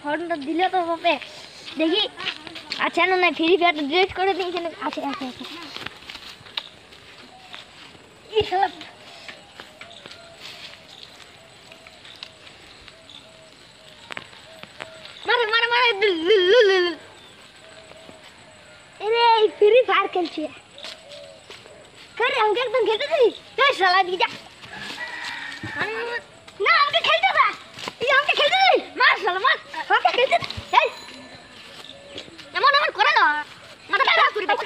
ফোনটা দিলে তো হবে দেখি আচ্ছা না না ফ্রি ফায়ার ডিলিট করে দিই কেন আছে আছে আছে এই শালা মারে মারে মারে এরে ফ্রি ফায়ার খেলছি করে আমাকে একদম খেলতে দিই এই শালা দিকে যা না আমাকে খেলতে দে এই আমাকে খেলতে দে মার শালা মার আমাকে খেলতে দে এই এমন এমন করে না মাথা খারাপ করে দাও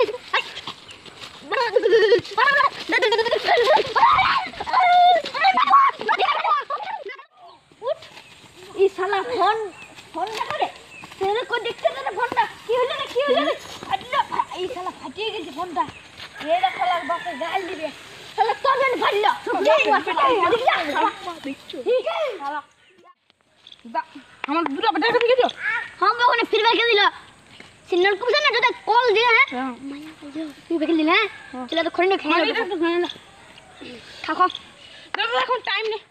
এই শালা ফোন ফোনটা করে তেরে কো দেখতে না ফোনটা কি হলো রে ফাটলো এই শালা ফাটিয়ে গেছে ফোনটা এরা শালার বাপে গাল দিবে শালা তো জানি ফাটলো ঠিক আছে শালা আমার দুটো বেটা করে দিও हम लोगों ने फिर बैठ दिला सिग्नल को ना जो कॉल दिया है माया जो फिर बैठ दिला है चलो तो खड़े खाए खा खा দাদা এখন টাইম নেই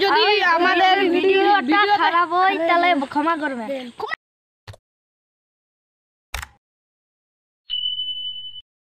যদি আমাদের ভিডিওটা খারাপ হয় তাহলে ক্ষমা করবেন।